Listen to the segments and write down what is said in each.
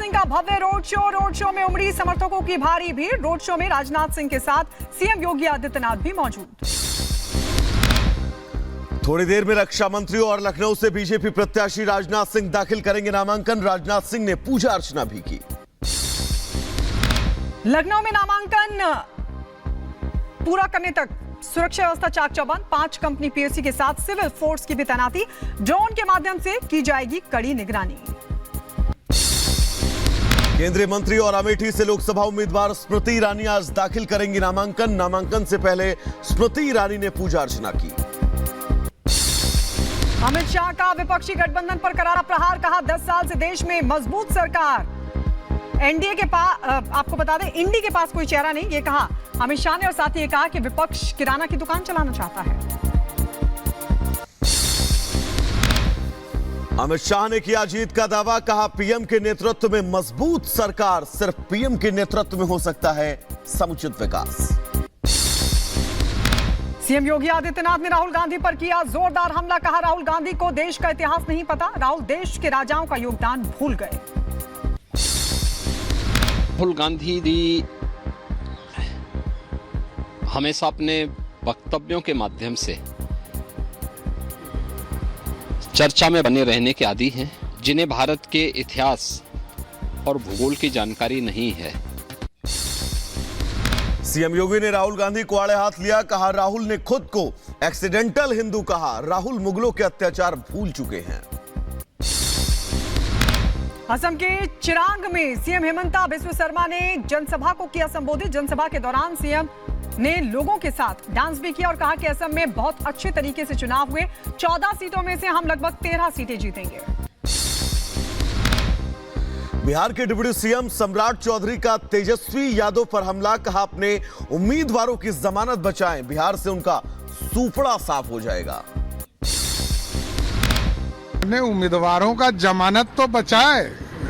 सिंह का भव्य road show में उमड़ी समर्थकों की भारी भीड़। रोड शो में राजनाथ सिंह के साथ सीएम योगी आदित्यनाथ भी मौजूद। थोड़ी देर में रक्षा मंत्री और लखनऊ से बीजेपी प्रत्याशी राजनाथ सिंह दाखिल करेंगे नामांकन। राजनाथ सिंह ने पूजा अर्चना भी की। लखनऊ में नामांकन पूरा करने तक सुरक्षा व्यवस्था चाक चौबंद। 5 कंपनी पीएससी के साथ सिविल फोर्स की भी तैनाती। ड्रोन के माध्यम से की जाएगी कड़ी निगरानी। केंद्रीय मंत्री और अमेठी से लोकसभा उम्मीदवार स्मृति ईरानी आज दाखिल करेंगी नामांकन। नामांकन से पहले स्मृति ईरानी ने पूजा अर्चना की। अमित शाह का विपक्षी गठबंधन पर करारा प्रहार। कहा 10 साल से देश में मजबूत सरकार। एनडीए के पास, आपको बता दें, इंडी के पास कोई चेहरा नहीं, ये कहा अमित शाह ने। और साथ ही ये कहा कि विपक्ष किराना की दुकान चलाना चाहता है। अमित शाह ने किया जीत का दावा। कहा पीएम के नेतृत्व में मजबूत सरकार। सिर्फ पीएम के नेतृत्व में हो सकता है समुचित विकास। सीएम योगी आदित्यनाथ ने राहुल गांधी पर किया जोरदार हमला। कहा राहुल गांधी को देश का इतिहास नहीं पता। राहुल देश के राजाओं का योगदान भूल गए। राहुल गांधी जी हमेशा अपने वक्तव्यों के माध्यम से चर्चा में बने रहने के आदी हैं, जिन्हें भारत के इतिहास और भूगोल की जानकारी नहीं है। सीएम योगी ने राहुल गांधी को आड़े हाथ लिया। कहा राहुल ने खुद को एक्सीडेंटल हिंदू कहा। राहुल मुगलों के अत्याचार भूल चुके हैं। असम के चिरांग में सीएम हेमंता बिस्व शर्मा ने जनसभा को किया संबोधित। जनसभा के दौरान सीएम ने लोगों के साथ डांस भी किया और कहा कि असम में बहुत अच्छे तरीके से चुनाव हुए। 14 सीटों में से हम लगभग 13 सीटें जीतेंगे। बिहार के डिप्टी सीएम सम्राट चौधरी का तेजस्वी यादव पर हमला। कहा अपने उम्मीदवारों की जमानत बचाएं, बिहार से उनका सूपड़ा साफ हो जाएगा। अपने उम्मीदवारों का जमानत तो बचाए,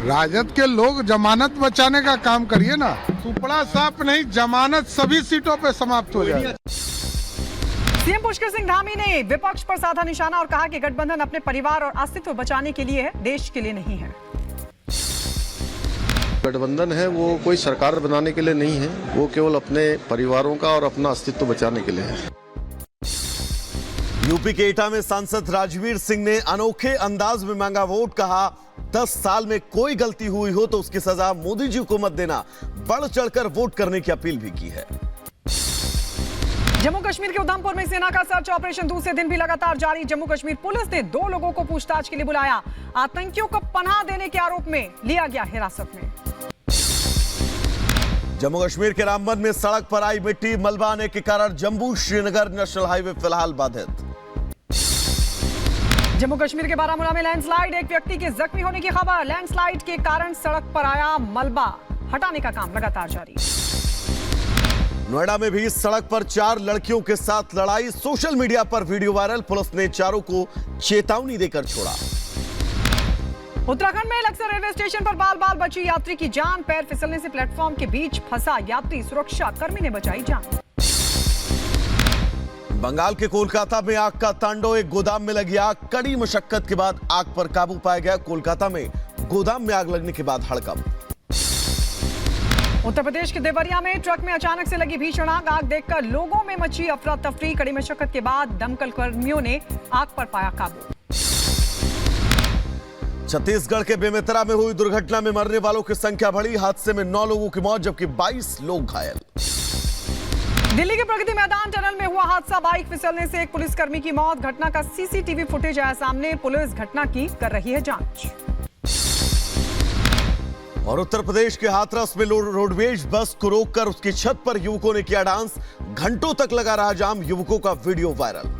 राजद के लोग जमानत बचाने का काम करिए ना। सूपड़ा साफ नहीं, जमानत सभी सीटों पे समाप्त हो जाए। सीएम पुष्कर सिंह धामी ने विपक्ष पर साधा निशाना और कहा कि गठबंधन अपने परिवार और अस्तित्व बचाने के लिए है, देश के लिए नहीं है। गठबंधन है वो कोई सरकार बनाने के लिए नहीं है, वो केवल अपने परिवारों का और अपना अस्तित्व बचाने के लिए है। यूपी के एटा में सांसद राजवीर सिंह ने अनोखे अंदाज में मांगा वोट। कहा 10 साल में कोई गलती हुई हो तो उसकी सजा मोदी जी को मत देना। बढ़ चढ़कर वोट करने की अपील भी की है। जम्मू कश्मीर के उधमपुर में सेना का सर्च ऑपरेशन दूसरे दिन भी लगातार जारी। जम्मू कश्मीर पुलिस ने 2 लोगों को पूछताछ के लिए बुलाया। आतंकियों को पनाह देने के आरोप में लिया गया हिरासत में। जम्मू कश्मीर के रामबन में सड़क पर आई मिट्टी। मलबा आने के कारण जम्मू श्रीनगर नेशनल हाईवे फिलहाल बाधित। जम्मू कश्मीर के बारामूला में लैंडस्लाइड। एक व्यक्ति के जख्मी होने की खबर। लैंडस्लाइड के कारण सड़क पर आया मलबा हटाने का काम लगातार जारी। नोएडा में भी सड़क पर 4 लड़कियों के साथ लड़ाई। सोशल मीडिया पर वीडियो वायरल। पुलिस ने चारों को चेतावनी देकर छोड़ा। उत्तराखंड में लक्सर रेलवे स्टेशन पर बाल बाल बची यात्री की जान। पैर फिसलने से प्लेटफॉर्म के बीच फंसा यात्री। सुरक्षा कर्मी ने बचाई जान। बंगाल के कोलकाता में आग का तांडव। एक गोदाम में लगी आग। कड़ी मशक्कत के बाद आग पर काबू पाया गया। कोलकाता में गोदाम में आग लगने के बाद हड़कंप। उत्तर प्रदेश के देवरिया में ट्रक में अचानक से लगी भीषण आग। आग देखकर लोगों में मची अफरा तफरी। कड़ी मशक्कत के बाद दमकल कर्मियों ने आग पर पाया काबू। छत्तीसगढ़ के बेमेतरा में हुई दुर्घटना में मरने वालों की संख्या बढ़ी। हादसे में 9 लोगों की मौत जबकि 22 लोग घायल। दिल्ली के प्रगति मैदान टनल में हुआ हादसा। बाइक फिसलने से एक पुलिसकर्मी की मौत। घटना का सीसीटीवी फुटेज आया सामने। पुलिस घटना की कर रही है जांच। और उत्तर प्रदेश के हाथरस में रोडवेज बस को रोककर उसकी छत पर युवकों ने किया डांस। घंटों तक लगा रहा जाम। युवकों का वीडियो वायरल।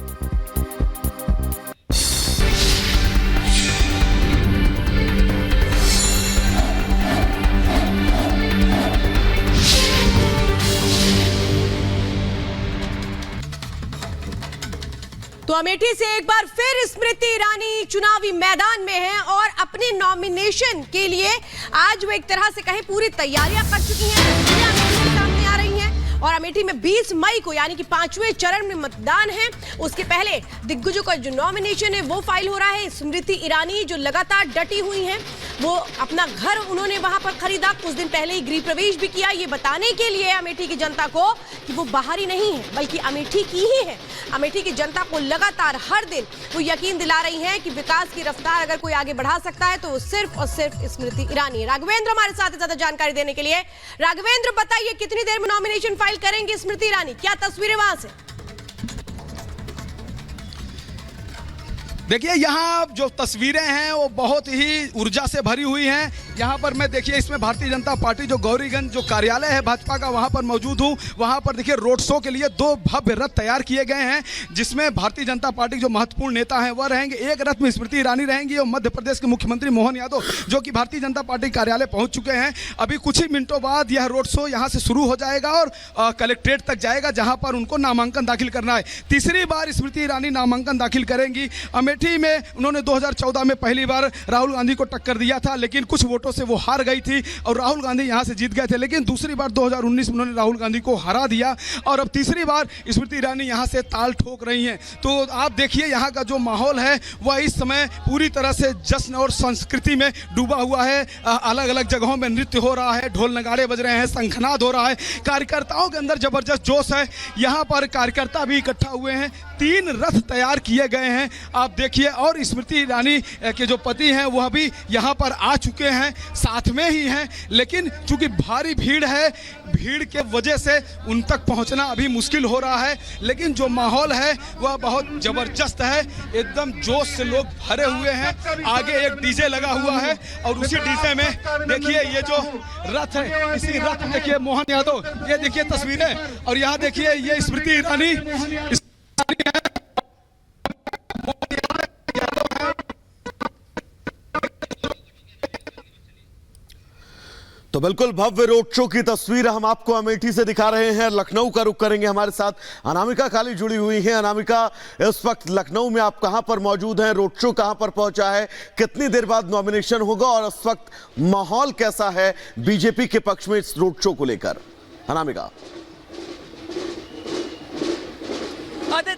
तो अमेठी से एक बार फिर स्मृति ईरानी चुनावी मैदान में हैं और अपने नॉमिनेशन के लिए आज वो एक तरह से कहे पूरी तैयारियां कर चुकी हैं। सामने आ रही हैं और अमेठी में 20 मई को यानी कि 5वें चरण में मतदान है। उसके पहले दिग्गजों का जो नॉमिनेशन है वो फाइल हो रहा है। स्मृति ईरानी जो लगातार डटी हुई हैं, वो अपना घर उन्होंने वहां पर खरीदा, कुछ दिन पहले ही गृह प्रवेश भी किया, ये बताने के लिए अमेठी की जनता को कि वो बाहरी नहीं है बल्कि अमेठी की ही है। अमेठी की जनता को लगातार हर दिन वो यकीन दिला रही हैं कि विकास की रफ्तार अगर कोई आगे बढ़ा सकता है तो वो सिर्फ और सिर्फ स्मृति ईरानी है। राघवेंद्र हमारे साथ ज्यादा जानकारी देने के लिए। राघवेंद्र, बताइए कितनी देर में नॉमिनेशन फाइल करेंगे स्मृति ईरानी, क्या तस्वीरें वहां से? देखिए यहाँ जो तस्वीरें हैं वो बहुत ही ऊर्जा से भरी हुई हैं। यहाँ पर मैं देखिए इसमें भारतीय जनता पार्टी जो गौरीगंज जो कार्यालय है भाजपा का वहाँ पर मौजूद हूँ। वहाँ पर देखिए रोड शो के लिए 2 भव्य रथ तैयार किए गए हैं जिसमें भारतीय जनता पार्टी जो महत्वपूर्ण नेता हैं वह रहेंगे। एक रथ में स्मृति ईरानी रहेंगी और मध्य प्रदेश के मुख्यमंत्री मोहन यादव जो कि भारतीय जनता पार्टी कार्यालय पहुँच चुके हैं। अभी कुछ ही मिनटों बाद यह रोड शो यहाँ से शुरू हो जाएगा और कलेक्ट्रेट तक जाएगा जहाँ पर उनको नामांकन दाखिल करना है। तीसरी बार स्मृति ईरानी नामांकन दाखिल करेंगी। अमेठी में उन्होंने 2014 में पहली बार राहुल गांधी को टक्कर दिया था, लेकिन कुछ वोटों से वो हार गई थी और राहुल गांधी यहां से जीत गए थे। लेकिन दूसरी बार 2019 में उन्होंने राहुल गांधी को हरा दिया और अब तीसरी बार स्मृति ईरानी यहां से ताल ठोक रही हैं। तो आप देखिए यहां का जो माहौल है वह इस समय पूरी तरह से जश्न और संस्कृति में डूबा हुआ है। अलग अलग जगहों में नृत्य हो रहा है, ढोल नगाड़े बज रहे हैं, शंखनाद हो रहा है, कार्यकर्ताओं के अंदर जबरदस्त जोश है। यहाँ पर कार्यकर्ता भी इकट्ठा हुए हैं, 3 रथ तैयार किए गए हैं आप देखिए। और स्मृति ईरानी के जो पति हैं वह भी यहाँ पर आ चुके हैं, साथ में ही हैं, लेकिन चूंकि भारी भीड़ है, भीड़ के वजह से उन तक पहुँचना अभी मुश्किल हो रहा है। लेकिन जो माहौल है वह बहुत जबरदस्त है, एकदम जोश से लोग भरे हुए हैं। आगे एक डीजे लगा हुआ है और उसी डीजे में देखिए ये जो रथ है, इसी रथ में देखिए मोहन यादव, ये देखिए तस्वीरें, और यहाँ देखिए ये स्मृति ईरानी तो बिल्कुल भव्य रोड शो की तस्वीर हम आपको अमेठी से दिखा रहे हैं। लखनऊ का रुख करेंगे, हमारे साथ अनामिका काली जुड़ी हुई हैं। अनामिका, इस वक्त लखनऊ में आप कहां पर मौजूद हैं, रोड शो कहां पर पहुंचा है, कितनी देर बाद नॉमिनेशन होगा और इस वक्त माहौल कैसा है बीजेपी के पक्ष में इस रोड शो को लेकर? अनामिका,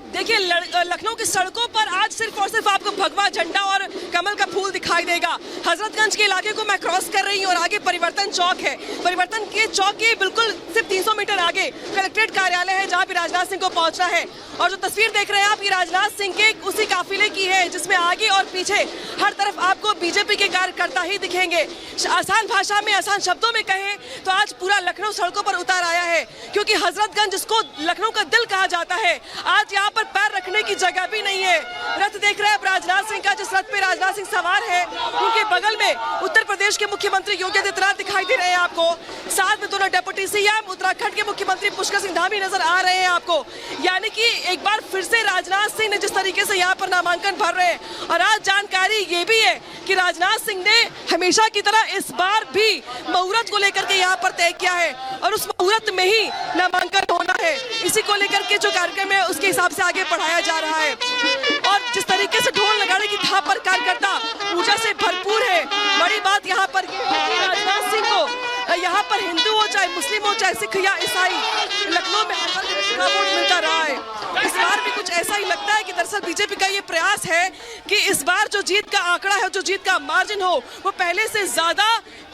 देखिए लखनऊ की सड़कों पर आज सिर्फ और सिर्फ आपको भगवा झंडा और कमल का फूल दिखाई देगा। हजरतगंज के इलाके को मैं क्रॉस कर रही हूँ और आगे परिवर्तन चौक है। परिवर्तन के चौक के बिल्कुल सिर्फ 300 मीटर आगे कलेक्ट्रेट कार्यालय है जहाँ पे राजनाथ सिंह को पहुंचना है। और जो तस्वीर देख रहे हैं आप, ये राजनाथ सिंह के उसी काफिले की है जिसमें आगे और पीछे हर तरफ आपको बीजेपी के कार्यकर्ता ही दिखेंगे। आसान भाषा में, आसान शब्दों में कहें तो आज पूरा लखनऊ सड़कों पर उतर आया है, क्योंकि हजरतगंज जिसको लखनऊ का दिल कहा जाता है, आज यहाँ पर पैर रखने की जगह भी नहीं है। रथ देख रहे हैं राजनाथ सिंह का, जिस रथ पे राजनाथ सिंह सवार है, उनके बगल में उत्तर प्रदेश के मुख्यमंत्री योगी आदित्यनाथ दिखाई दे रहे हैं आपको। साथ में दोनों डेप्यूटी सीएम उत्तराखंड के मुख्यमंत्री पुष्कर सिंह धामी नजर आ रहे हैं आपको। यानी कि एक बार फिर से राजनाथ सिंह ने जिस तरीके से यहाँ पर नामांकन भर रहे हैं, और आज जानकारी ये भी है कि राजनाथ सिंह ने हमेशा की तरह इस बार भी मुहूर्त को लेकर के यहाँ पर तय किया है और उस मुहूर्त में ही नामांकन होना है। इसी को लेकर के जो कार्यक्रम है उसके हिसाब से आगे बढ़ाया जा रहा है। और जिस तरीके से ढोल नगाड़े की थाप पर कार्यकर्ता ऊर्जा से भरपूर है। बड़ी बात यहाँ पर राजनाथ सिंह को यहाँ पर हिंदू हो चाहे मुस्लिम हो चाहे सिख या ईसाई, लखनऊ में हर का वोट मिलता रहा है। इस बार भी कुछ ऐसा ही लगता है कि दरअसल बीजेपी का ये प्रयास है कि इस बार जो जीत का आंकड़ा है, जो जीत का मार्जिन हो, वो पहले से ज्यादा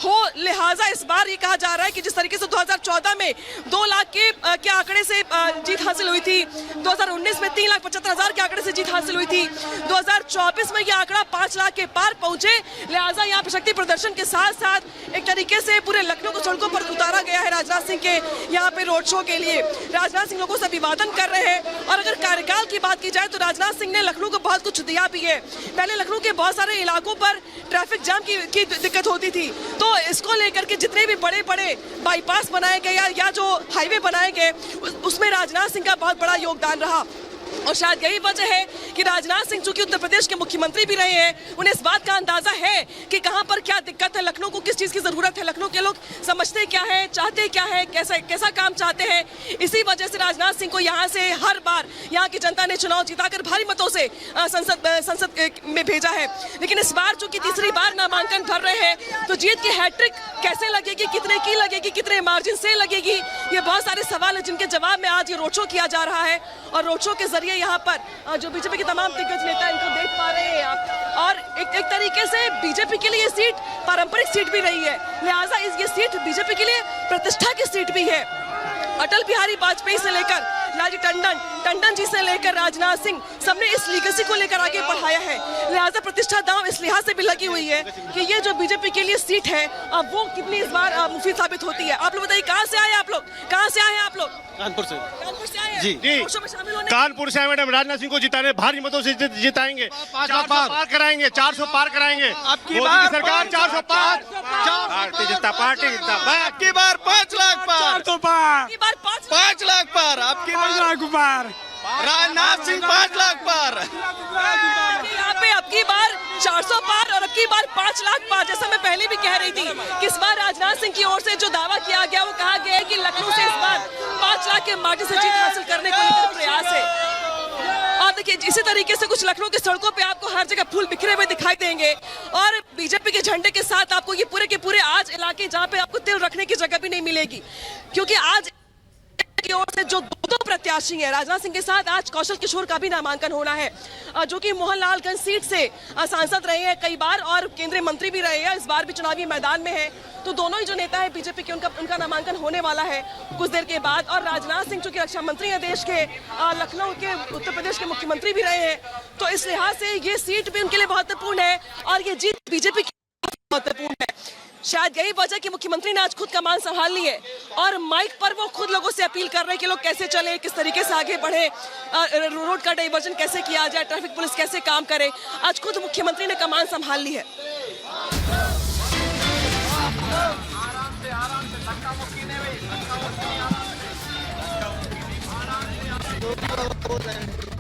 हो। लिहाजा इस बार ये कहा जा रहा है कि जिस तरीके से 2014 में 2 लाख के आंकड़े से जीत हासिल हुई थी, 2019 में 3,75,000 के आंकड़े से जीत हासिल हुई थी, 2024 में यह आंकड़ा 5 लाख के पार पहुंचे। लिहाजा यहाँ पर शक्ति प्रदर्शन के साथ साथ एक तरीके से पूरे लखनऊ को सड़कों पर उतारा गया है राजनाथ सिंह के यहाँ पे रोड शो के लिए। राजनाथ सिंह लोगों से अभिवादन कर रहे हैं। और अगर कार्यकाल की बात की जाए तो राजनाथ सिंह ने लखनऊ को बहुत कुछ दिया भी है। पहले लखनऊ के बहुत सारे इलाकों पर ट्रैफिक जाम की दिक्कत होती थी, तो इसको लेकर के जितने भी बड़े बड़े बाईपास बनाए गए या जो हाईवे बनाए गए, उसमें राजनाथ सिंह का बहुत बड़ा योगदान रहा। और शायद यही वजह है कि राजनाथ सिंह, जो कि उत्तर प्रदेश के मुख्यमंत्री भी रहे हैं, उन्हें इस बात का अंदाजा है कि कहां पर क्या दिक्कत है, लखनऊ को किस चीज की जरूरत है, लखनऊ के लोग समझते क्या है, चाहते क्या है, कैसा काम चाहते हैं। इसी वजह से राजनाथ सिंह को यहां से हर बार यहां की जनता ने चुनाव जिताकर भारी मतों से संसद में भेजा है। लेकिन इस बार चूंकि तीसरी बार नामांकन भर रहे हैं, तो जीत की हैट्रिक कैसे लगेगी, कितने की लगेगी, कितने मार्जिन से लगेगी, ये बहुत सारे सवाल हैं जिनके जवाब में आज ये रोड शो किया जा रहा है। और रोड शो के जरिए यहाँ पर जो बीजेपी के तमाम दिग्गज नेता, इनको देख पा रहे हैं आप। और एक तरीके से बीजेपी के लिए ये सीट पारंपरिक सीट भी रही है, लिहाजा ये सीट बीजेपी के लिए प्रतिष्ठा की सीट भी है। अटल बिहारी वाजपेयी से लेकर लालजी टंडन जी से लेकर राजनाथ सिंह, सबने इस लीगेसी को लेकर आगे बढ़ाया है। लिहाजा प्रतिष्ठा दांव इस लिहाज से भी लगी हुई है कि ये जो बीजेपी के लिए सीट है, अब वो कितनी इस बार मुफीद साबित होती है। आप लोग बताइए, कहाँ से आए आप लोग? कहाँ से आए हैं आप लोग? कानपुर से। कानपुर से आए हैं? जी। रोड शो में शामिल होने कानपुर से आए मैडम, राजनाथ सिंह को जिताने भारी मतों से जिताएंगे। 400 पार कराएंगे, 400 पार कराएंगे। मोदी की सरकार 400 पार। भारतीय जनता पार्टी आपकी बार 5 लाख पार, 400 पार, 5 लाख पार, आपकी 5 लाख पार, राजनाथ सिंह 5 लाख पार। यहाँ पे अब की बार 400 पार और अब की बार 5 लाख पार। जैसा मैं पहले भी कह रही थी कि इस बार राजनाथ सिंह की ओर से जो दावा किया गया, वो कहा गया है कि लखनऊ से इस बार 5 लाख के मार्जिन से जीत हासिल करने का लेकर प्रयास है। और देखिए, इसी तरीके से कुछ लखनऊ की सड़कों पे आपको हर जगह फूल बिखरे हुए दिखाई देंगे और बीजेपी के झंडे के साथ आपको ये पूरे के पूरे आज इलाके जहाँ पे आपको तिल रखने की जगह भी नहीं मिलेगी, क्योंकि आज की ओर से जो दो प्रत्याशी हैं, राजनाथ सिंह के साथ आज कौशल किशोर का भी नामांकन होना है, जो कि मोहनलालगंज सीट से सांसद रहे हैं कई बार और केंद्रीय मंत्री भी रहे हैं, इस बार भी चुनावी मैदान में है। तो दोनों ही जो नेता है बीजेपी के, उनका नामांकन होने वाला है कुछ देर के बाद। और राजनाथ सिंह जो कि रक्षा मंत्री हैं देश के, लखनऊ के, उत्तर प्रदेश के मुख्यमंत्री भी रहे हैं, तो इस लिहाज से ये सीट भी उनके लिए महत्वपूर्ण है और ये जीत बीजेपी की महत्वपूर्ण है। शायद यही वजह कि मुख्यमंत्री ने आज खुद कमान संभाल ली है और माइक पर वो खुद लोगों से अपील कर रहे हैं कि लोग कैसे चले, किस तरीके से आगे बढ़े, रोड का डाइवर्जन कैसे किया जाए, ट्रैफिक पुलिस कैसे काम करे। आज खुद मुख्यमंत्री ने कमान संभाल ली है। आराम से